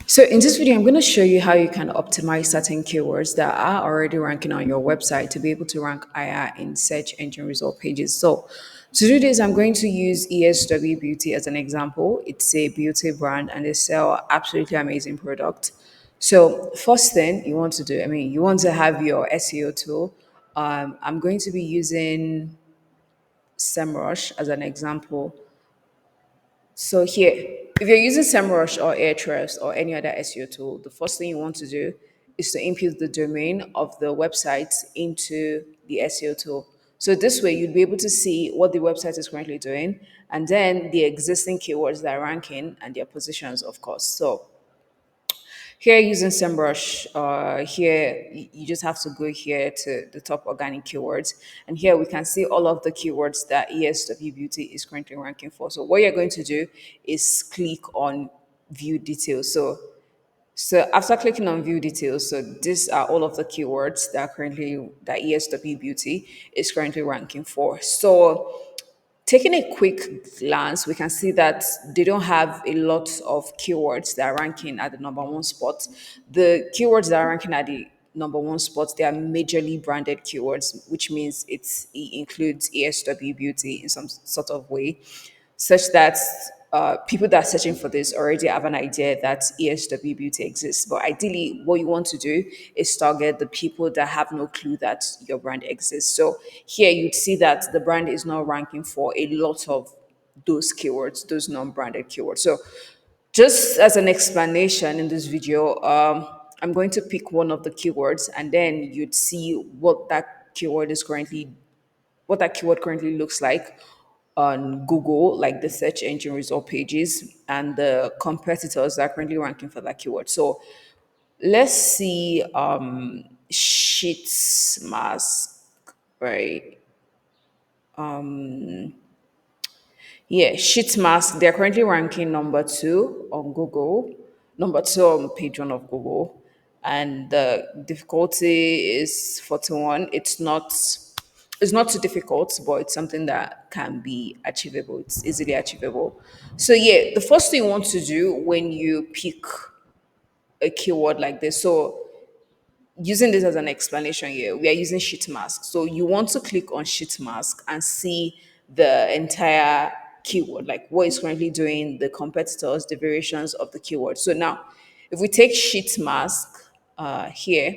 So in this video, I'm going to show you how you can optimize certain keywords that are already ranking on your website to be able to rank higher in search engine result pages. So to do this, I'm going to use ESW Beauty as an example. It's a beauty brand and they sell absolutely amazing product. So first thing you want to do, you want to have your SEO tool. I'm going to be using SEMrush as an example. So here, if you're using SEMrush or Ahrefs or any other SEO tool, the first thing you want to do is to input the domain of the website into the SEO tool. So this way you'd be able to see what the website is currently doing and then the existing keywords that are ranking and their positions, of course. So here using SEMrush, here you just have to go here to the top organic keywords. And here we can see all of the keywords that ESW Beauty is currently ranking for. So what you're going to do is click on view details. So after clicking on view details, so these are all of the keywords that ESW Beauty is currently ranking for. So taking a quick glance, we can see that they don't have a lot of keywords that are ranking at the number one spot. The keywords that are ranking at the number one spot, they are majorly branded keywords, which means it includes ESW Beauty in some sort of way, such that people that are searching for this already have an idea that ESW Beauty exists. But ideally, what you want to do is target the people that have no clue that your brand exists. So here you'd see that the brand is not ranking for a lot of those keywords, those non-branded keywords. So just as an explanation in this video, I'm going to pick one of the keywords and then you'd see what that keyword currently looks like on Google, like the search engine result pages and the competitors that are currently ranking for that keyword. So let's see sheets mask, right? Yeah, sheet mask. They're currently ranking number two on Google, number two on page one of Google, and the difficulty is 41. It's not too difficult, but it's something that can be achievable. It's easily achievable. So yeah, the first thing you want to do when you pick a keyword like this. So using this as an explanation here, we are using sheet mask. So you want to click on sheet mask and see the entire keyword, like what is currently doing, the competitors, the variations of the keyword. So now, if we take sheet mask here,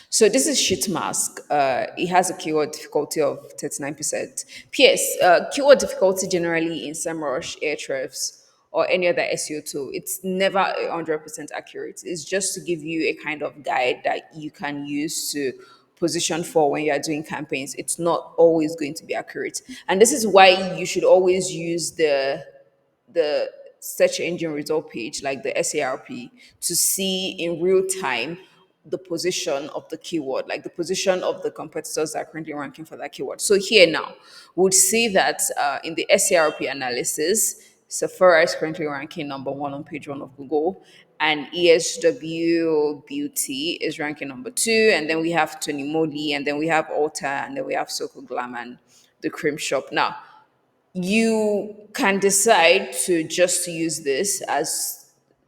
so this is sheet mask. It has a keyword difficulty of 39%. PS, keyword difficulty generally in SEMrush, Ahrefs, or any other SEO tool, it's never 100% accurate. It's just to give you a kind of guide that you can use to position for when you are doing campaigns. It's not always going to be accurate. And this is why you should always use the search engine result page, like the SARP, to see in real time the position of the keyword, like the position of the competitors that are currently ranking for that keyword. So here now, we'll see that in the SARP analysis, Sephora is currently ranking number one on page one of Google, and ESW Beauty is ranking number two, and then we have Tony Moly, and then we have Ulta, and then we have Soko Glam and the Cream Shop. Now, you can decide to just use this as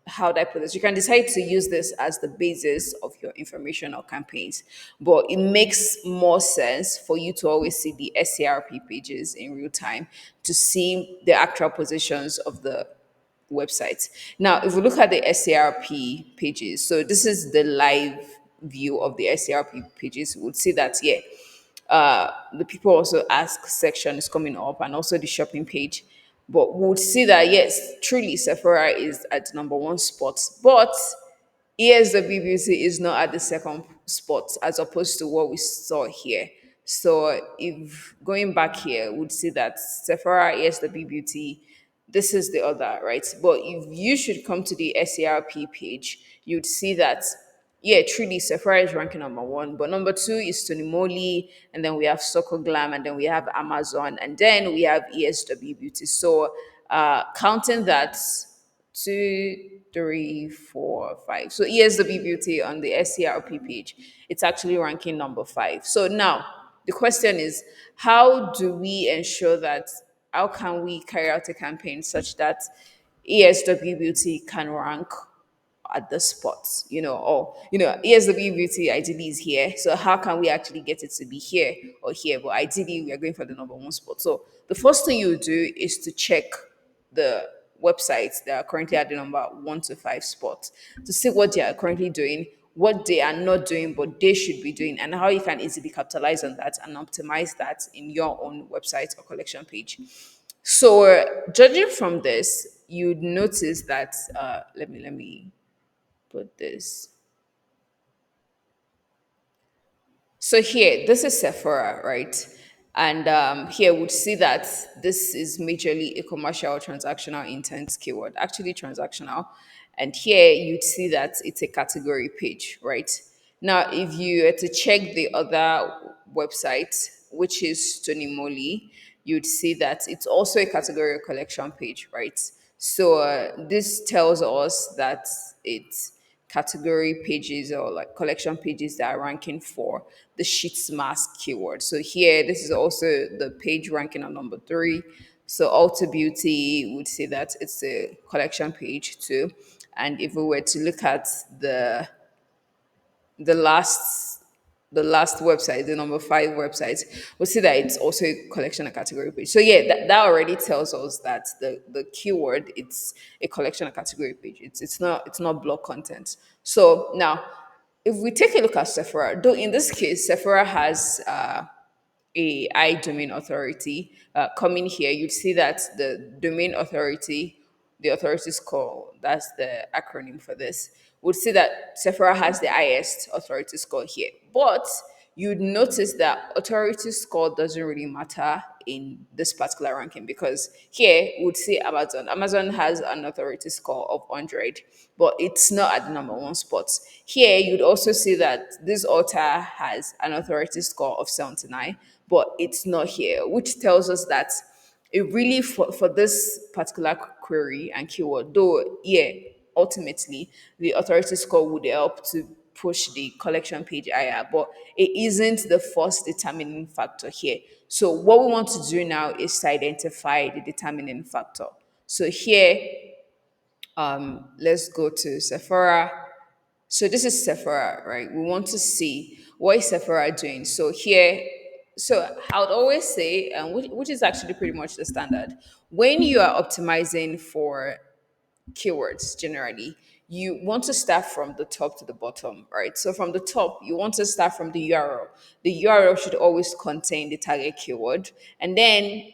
how do I put this? You can decide to use this as the basis of your information or campaigns, but it makes more sense for you to always see the SCRP pages in real time to see the actual positions of the websites. Now, if we look at the SCRP pages, so this is the live view of the SCRP pages, we would see that, yeah, the people also ask section is coming up and also the shopping page. But we would see that yes, truly Sephora is at number one spot, but ESW Beauty is not at the second spot as opposed to what we saw here. So if going back here, we'd see that Sephora, ESW Beauty, this is the other, right? But if you should come to the SARP page, you'd see that yeah, truly Sephora is ranking number one, but number two is Tony Moly, and then we have Soko Glam, and then we have Amazon, and then we have ESW Beauty. So counting that, two, three, four, five. So ESW Beauty on the SCRP page, it's actually ranking number five. So now the question is, how do we ensure that? How can we carry out a campaign such that ESW Beauty can rank at this spot, or ESW Beauty ideally is here. So how can we actually get it to be here or here? But ideally, we are going for the number one spot. So the first thing you do is to check the websites that are currently at the number 1 to 5 spot to see what they are currently doing, what they are not doing, but they should be doing, and how you can easily capitalize on that and optimize that in your own website or collection page. So, judging from this, you'd notice that let me put this. So here, this is Sephora, right? And here we'd see that this is majorly a commercial transactional intent keyword, actually transactional. And here you'd see that it's a category page, right? Now, if you were to check the other website, which is Tony Moly, you'd see that it's also a category collection page, right? So this tells us that it's category pages or like collection pages that are ranking for the sheets mask keyword. So here, this is also the page ranking on number 3. So Ulta Beauty would say that it's a collection page too. And if we were to look at the last the last website, the number 5 website, we'll see that it's also a collection and category page. So yeah, that already tells us that the keyword, it's a collection and category page. It's not blog content. So now, if we take a look at Sephora, though in this case Sephora has a I domain authority coming here, you'd see that the domain authority, the authorities call, that's the acronym for this, would see that Sephora has the highest authority score here. But you'd notice that authority score doesn't really matter in this particular ranking, because here we would see Amazon has an authority score of 100, but it's not at the number one spot. Here you'd also see that this author has an authority score of 79, but it's not here, which tells us that it really, for this particular query and keyword, though yeah, ultimately the authority score would help to push the collection page higher, but it isn't the first determining factor here. So what we want to do now is to identify the determining factor. So here, let's go to Sephora. So this is Sephora, right? We want to see what is Sephora doing. So here, so I would always say, which is actually pretty much the standard, when you are optimizing for keywords generally, you want to start from the top to the bottom, right? So from the top, you want to start from the URL. The URL should always contain the target keyword. And then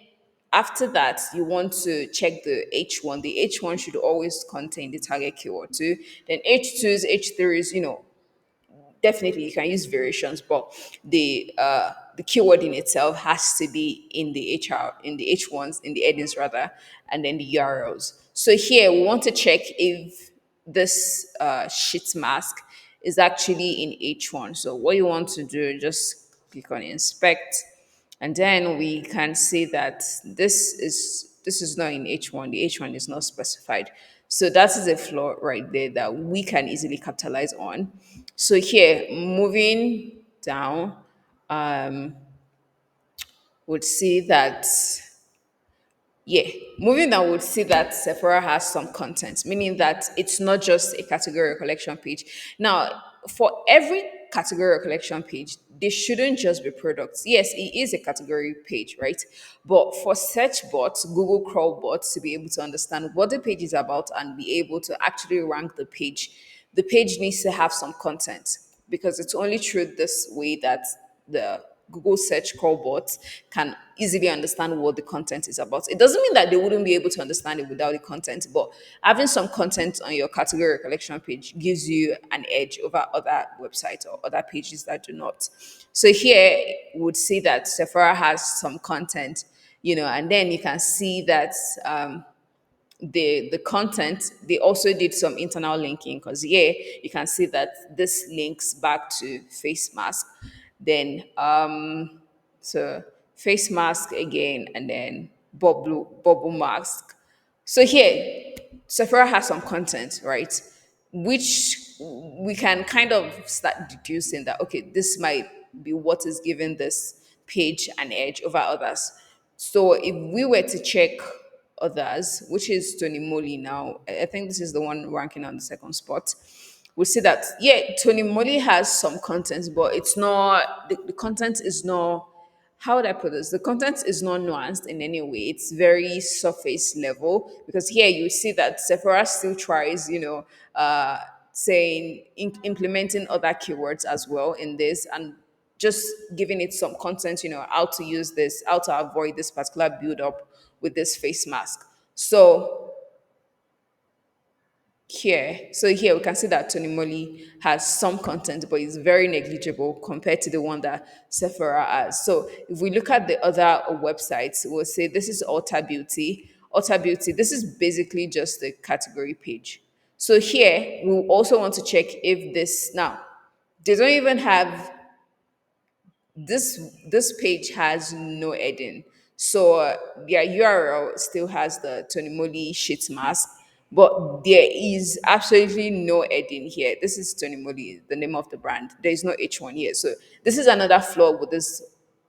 after that, you want to check the H1. The H1 should always contain the target keyword too. Then H2s, H3s, definitely you can use variations, but the keyword in itself has to be in the H1s, in the headings rather, and then the URLs. So here we want to check if this sheet mask is actually in H1. So what you want to do, just click on inspect, and then we can see that this is not in H1. The H1 is not specified. So that is a flaw right there that we can easily capitalize on. So here, moving down, would see that, yeah, moving down, would see that Sephora has some content, meaning that it's not just a category or collection page. Now, for every category or collection page, they shouldn't just be products. Yes, it is a category page, right? But for search bots, Google crawl bots, to be able to understand what the page is about and be able to actually rank the page needs to have some content, because it's only through this way that the Google search call bots can easily understand what the content is about. It doesn't mean that they wouldn't be able to understand it without the content, but having some content on your category collection page gives you an edge over other websites or other pages that do not. So here we would see that Sephora has some content, and then you can see that the content, they also did some internal linking, because yeah, you can see that this links back to face mask, then so face mask again, and then bubble mask. So here, Sephora has some content, right? Which we can kind of start deducing that, okay, this might be what is giving this page an edge over others. So if we were to check others, which is Tony Moly now. I think this is the one ranking on the second spot. We see that, yeah, Tony Moly has some content, but it's not, the content is not, how would I put this? The content is not nuanced in any way. It's very surface level, because here you see that Sephora still tries, saying, implementing other keywords as well in this, and just giving it some content, how to use this, how to avoid this particular build up with this face mask. So here we can see that Tony Moly has some content, but it's very negligible compared to the one that Sephora has. So if we look at the other websites, we'll say this is Ulta Beauty. Ulta Beauty, this is basically just the category page. So here we also want to check if this, now they don't even have, this page has no heading. So their URL still has the Tony Moly sheet mask, but there is absolutely no heading here. This is Tony Moly, the name of the brand. There is no H1 here. So this is another flaw with this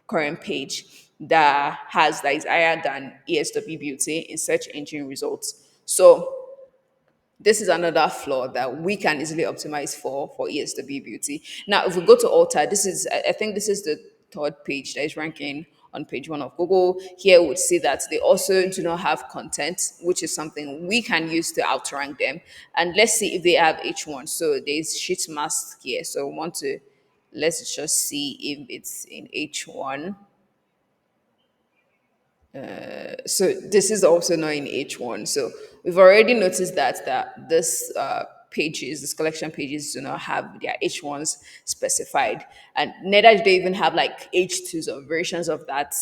current page, that is higher than ESW Beauty in search engine results. So this is another flaw that we can easily optimize for ESW Beauty. Now, if we go to Alter, this is, I think this is the third page that is ranking on page one of Google. Here we'd see that they also do not have content, which is something we can use to outrank them. And let's see if they have H1. So there's sheet mask here. So we want to, let's just see if it's in H1. So this is also not in H1. So we've already noticed that this pages, this collection pages, do not have their H1s specified, and neither do they even have like H2s or versions of that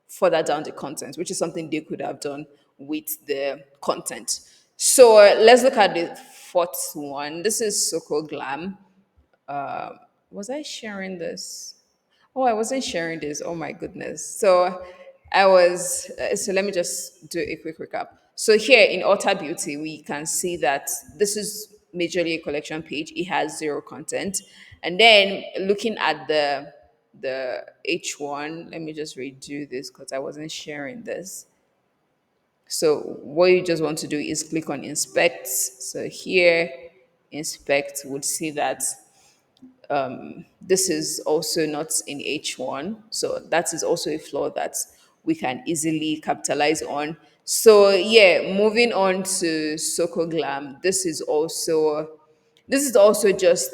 further down the content, which is something they could have done with the content. So let's look at the fourth one. This is Soko Glam. Was I sharing this? Oh, I wasn't sharing this. Oh my goodness. So I was, so let me just do a quick recap. So here in Ulta Beauty, we can see that this is majorly a collection page. It has zero content. And then looking at the H1, let me just redo this because I wasn't sharing this. So what you just want to do is click on inspect. So here, inspect would see that this is also not in H1. So that is also a flaw that we can easily capitalize on. So yeah, moving on to Soko Glam. This is also just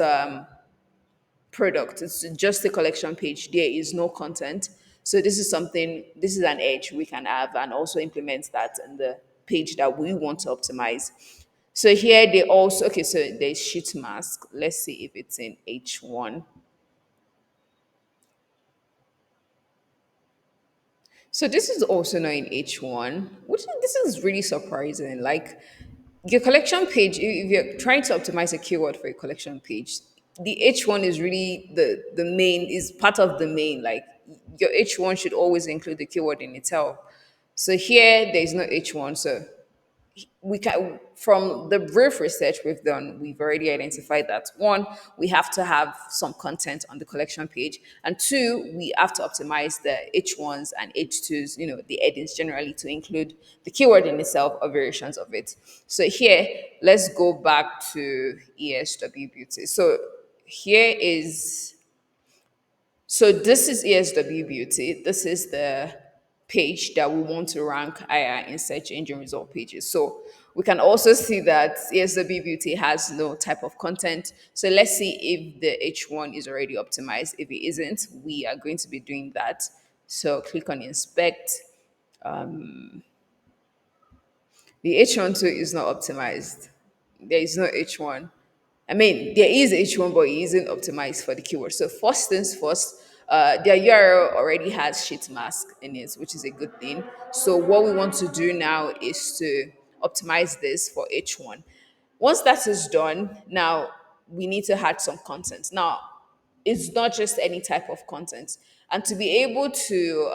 product. It's just a collection page. There is no content. So this is an edge we can have and also implement that in the page that we want to optimize. So here they also, okay, so there's sheet mask. Let's see if it's in H1. So this is also not in H1, this is really surprising. Like your collection page, if you're trying to optimize a keyword for a collection page, the H1 is really the main, is part of the main. Like your H1 should always include the keyword in itself. So here there is no H1. So we can, from the brief research we've done, we've already identified that one, we have to have some content on the collection page, and two, we have to optimize the H1s and H2s, the headings generally, to include the keyword in itself or variations of it. So here, let's go back to ESW Beauty. So this is ESW Beauty. This is the page that we want to rank higher in search engine result pages. So we can also see that ESW Beauty has no type of content. So let's see if the H1 is already optimized. If it isn't, we are going to be doing that. So click on inspect. The H1 too is not optimized. There is no H1. I mean, there is H1, but it isn't optimized for the keyword. So first things first, their URL already has sheet mask in it, which is a good thing. So what we want to do now is to optimize this for H1. Once that is done, now we need to add some content. Now, it's not just any type of content. And to be able to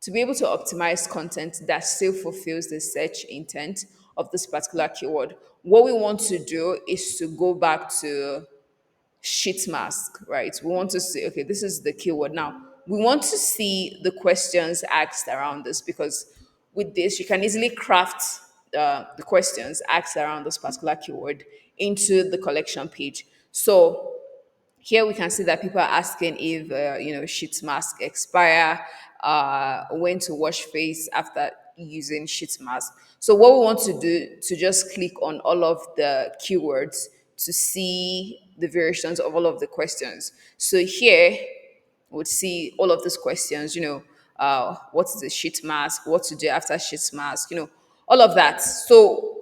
optimize content that still fulfills the search intent of this particular keyword, what we want to do is to go back to sheet mask, right? We want to say, okay, this is the keyword. Now, we want to see the questions asked around this, because with this, you can easily craft the questions asked around this particular keyword into the collection page. So here we can see that people are asking if sheet mask expire, when to wash face after using sheet mask. So what we want to do to just click on all of the keywords to see the variations of all of the questions. So here would see all of these questions, what is a sheet mask, what to do after sheet mask, all of that. So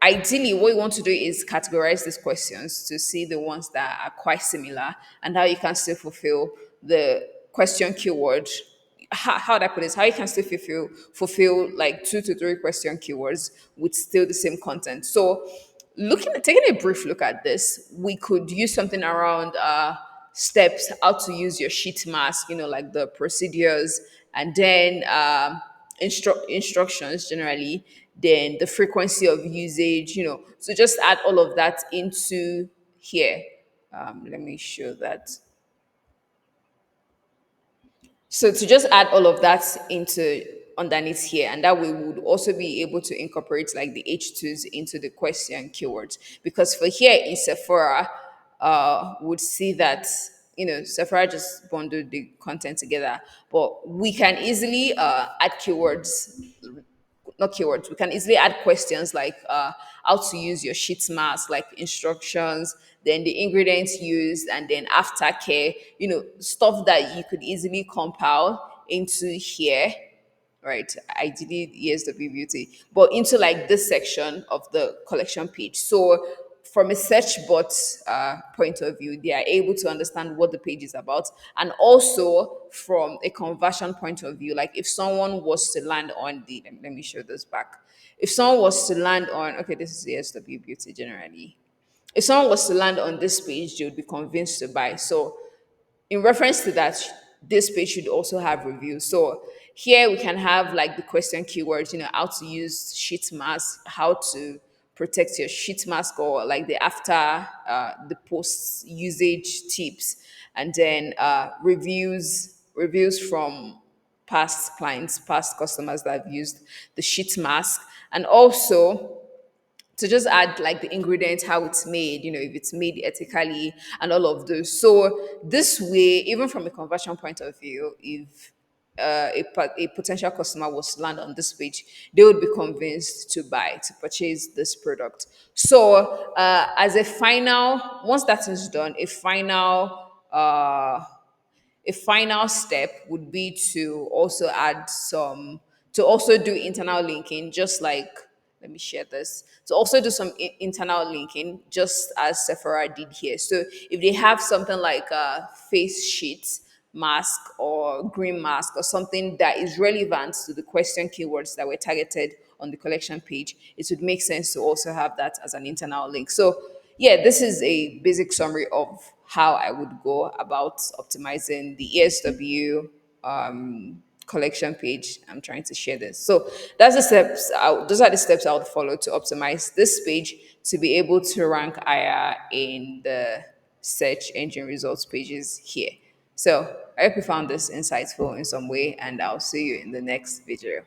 ideally, what you want to do is categorize these questions to see the ones that are quite similar and how you can still fulfill the question keyword. How would I put this? How you can still fulfill like 2 to 3 question keywords with still the same content. So taking a brief look at this, we could use something around steps, how to use your sheet mask, like the procedures, and then instructions generally, then the frequency of usage, so just add all of that into here. Let me show that. So to just add all of that into underneath here, and that way we would also be able to incorporate like the H2s into the question keywords. Because for here in Sephora, would see that Sephora just bundled the content together, but we can easily add keywords, not keywords, we can easily add questions like how to use your sheet mask, like instructions, then the ingredients used, and then aftercare, stuff that you could easily compile into here, right? Ideally ESW Beauty, but into like this section of the collection page. So from a search bot point of view, they are able to understand what the page is about, and also from a conversion point of view, like if someone was to land on the, let me show this back. If someone was to land on, okay, this is ESW Beauty generally. If someone was to land on this page, they would be convinced to buy. So in reference to that, this page should also have reviews. So here we can have like the question keywords, how to use sheet mask, how to protect your sheet mask, or like the after the post usage tips, and then reviews from past clients, past customers that have used the sheet mask, and also to just add like the ingredients, how it's made, if it's made ethically, and all of those. So this way, even from a conversion point of view, if a potential customer was to land on this page, they would be convinced to buy, to purchase this product. So as a final, once that is done, a final step would be to also add some, to also do internal linking, just like, let me share this, to also do some internal linking, just as Sephora did here. So if they have something like a face sheet mask or green mask or something that is relevant to the question keywords that were targeted on the collection page, it would make sense to also have that as an internal link. So yeah, this is a basic summary of how I would go about optimizing the ESW collection page. I'm trying to share this. So that's the steps. Those are the steps I would follow to optimize this page to be able to rank higher in the search engine results pages here. So I hope you found this insightful in some way, and I'll see you in the next video.